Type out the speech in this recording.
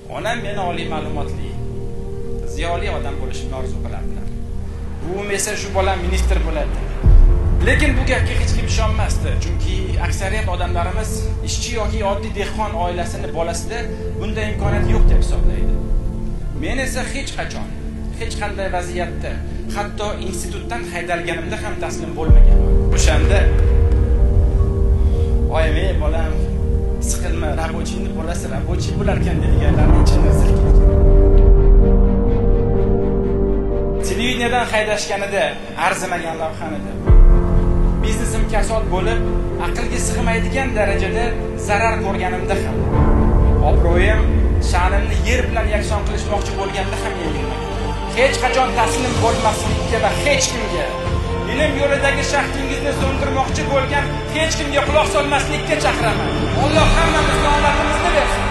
Onam meni oliy ma'lumotli, ziyoli odam bo'lishimni orzu qilardilar. Buvim esa shu bolam ministr bo'ladi. Lekin bu gapga hech kim ishonmasdi, chunki aksariyat odamlarimiz ishchi yoki oddiy dehqon oilasini bolasida bunday imkoniyat yo'q deb hisoblaydi. Men esa hech qachon, hech qanday vaziyatda, hatto institutdan haydalganimda ham taslim bo'lmaganman. O'shanda oyim, bolam, siqilma, rabochiyni bolasi rabochiy bo'larkan deganlarning ichini silkib. Televideniyadan haydashganida arzimagan lavhanida biznesim kasod bo'lib, aqlga sig'maydigan darajada zarar ko'rganimda ham, obro'yim, sha'nimni yer bilan yakson qilishmoqchi bo'lganda ham yengilmagan. Hech qachon taslim bo'lmaslikka va hech kimga, ilm yo'lidagi shahtingizni so'ndirmoqchi bo'lgan hech kimga quloq solmaslikka chaqiraman. Alloh hammamizga omadimizni bersin.